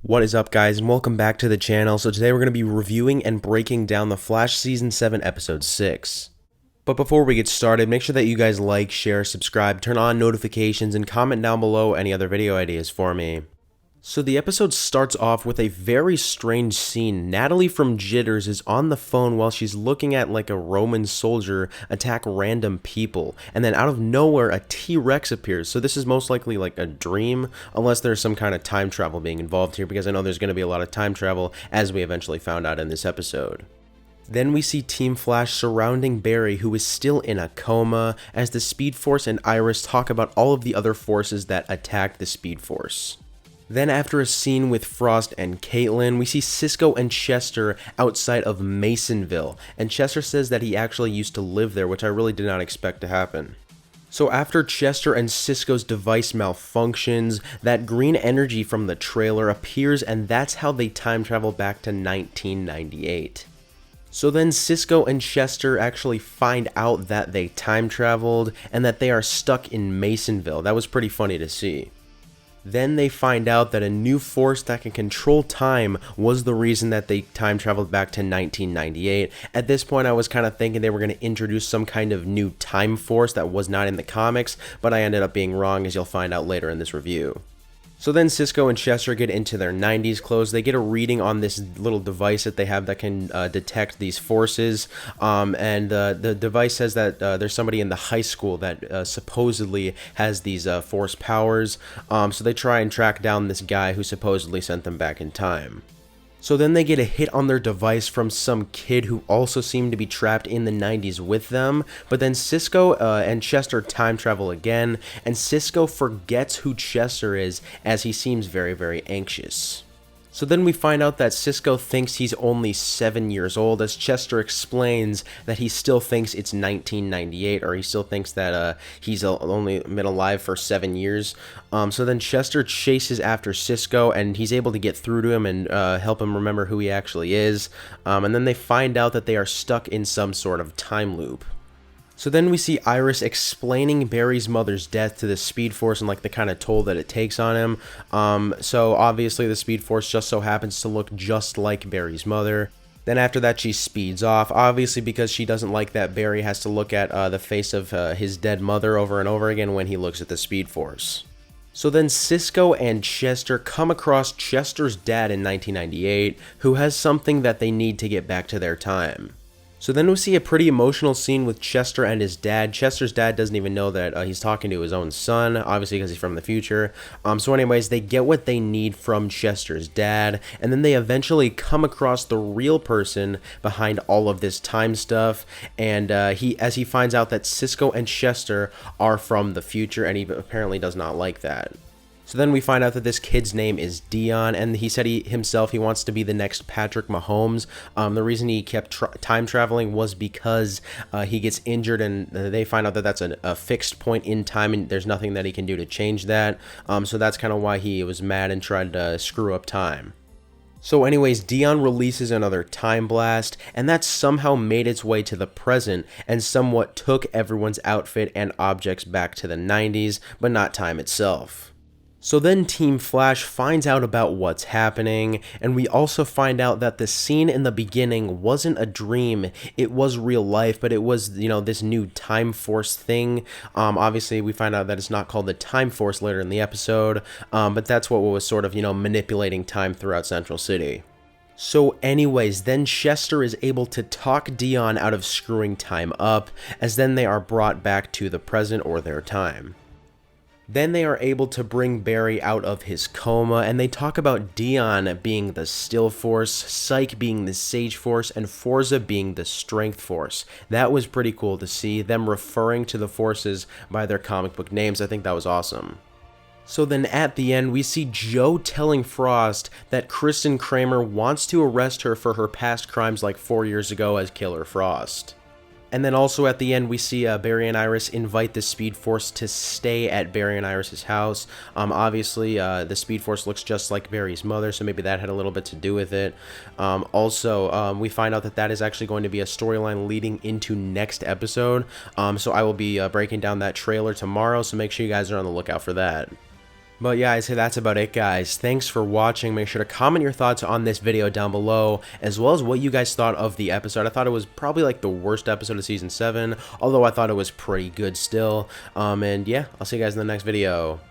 What is up, guys, and welcome back to the channel. So today we're going to be reviewing and breaking down The Flash Season 7 Episode 6. But before we get started, make sure that you guys like, share, subscribe, turn on notifications, and comment down below any other video ideas for me. So the episode starts off with a very strange scene. Natalie from Jitters is on the phone while she's looking at like a Roman soldier attack random people, and then out of nowhere a T-Rex appears. So this is most likely like a dream, unless there's some kind of time travel being involved here, because I know there's going to be a lot of time travel, as we eventually found out in this episode. Then we see Team Flash surrounding Barry, who is still in a coma, as the Speed Force and Iris talk about all of the other forces that attacked the Speed Force. Then after a scene with Frost and Caitlin, we see Cisco and Chester outside of Masonville, and Chester says that he actually used to live there, which I really did not expect to happen. So after Chester and Cisco's device malfunctions, that green energy from the trailer appears, and that's how they time travel back to 1998. So then Cisco and Chester actually find out that they time traveled and that they are stuck in Masonville. That was pretty funny to see. Then they find out that a new force that can control time was the reason that they time traveled back to 1998. At this point, I was kind of thinking they were going to introduce some kind of new time force that was not in the comics, but I ended up being wrong, as you'll find out later in this review. So then Cisco and Chester get into their 90s clothes. They get a reading on this little device that they have that can detect these forces. And the device says that there's somebody in the high school that supposedly has these force powers. So they try and track down this guy who supposedly sent them back in time. So then they get a hit on their device from some kid who also seemed to be trapped in the 90s with them, but then Cisco and Chester time travel again, and Cisco forgets who Chester is as he seems very, very anxious. So then we find out that Cisco thinks he's only 7 years old, as Chester explains that he still thinks it's 1998, or he still thinks that he's only been alive for 7 years. So then Chester chases after Cisco, and he's able to get through to him and help him remember who he actually is. And then they find out that they are stuck in some sort of time loop. So then we see Iris explaining Barry's mother's death to the Speed Force and like the kind of toll that it takes on him. So obviously the Speed Force just so happens to look just like Barry's mother. Then after that she speeds off, obviously because she doesn't like that Barry has to look at the face of his dead mother over and over again when he looks at the Speed Force. So then Cisco and Chester come across Chester's dad in 1998, who has something that they need to get back to their time. So then we see a pretty emotional scene with Chester and his dad. Chester's dad doesn't even know that he's talking to his own son, obviously because he's from the future. So anyways, they get what they need from Chester's dad, and then they eventually come across the real person behind all of this time stuff, and as he finds out that Cisco and Chester are from the future, and he apparently does not like that. So then we find out that this kid's name is Dion, and he said he wants to be the next Patrick Mahomes. The reason he kept time traveling was because he gets injured, and they find out that that's a fixed point in time, and there's nothing that he can do to change that. So that's kind of why he was mad and tried to screw up time. So anyways, Dion releases another time blast, and that somehow made its way to the present and somewhat took everyone's outfit and objects back to the 90s, but not time itself. So then Team Flash finds out about what's happening, and we also find out that the scene in the beginning wasn't a dream, it was real life, but it was, this new Time Force thing. Obviously we find out that it's not called the Time Force later in the episode, but that's what was sort of, manipulating time throughout Central City. So anyways, then Chester is able to talk Dion out of screwing time up, as then they are brought back to the present or their time. Then they are able to bring Barry out of his coma, and they talk about Dion being the Still Force, Psyche being the Sage Force, and Forza being the Strength Force. That was pretty cool to see, them referring to the forces by their comic book names. I think that was awesome. So then at the end, we see Joe telling Frost that Kristen Kramer wants to arrest her for her past crimes like 4 years ago as Killer Frost. And then also at the end, we see Barry and Iris invite the Speed Force to stay at Barry and Iris's house. Obviously, the Speed Force looks just like Barry's mother, so maybe that had a little bit to do with it. Also, we find out that that is actually going to be a storyline leading into next episode. So I will be breaking down that trailer tomorrow, so make sure you guys are on the lookout for that. But yeah, I'd say that's about it, guys. Thanks for watching. Make sure to comment your thoughts on this video down below, as well as what you guys thought of the episode. I thought it was probably like the worst episode of Season 7, although I thought it was pretty good still. And yeah, I'll see you guys in the next video.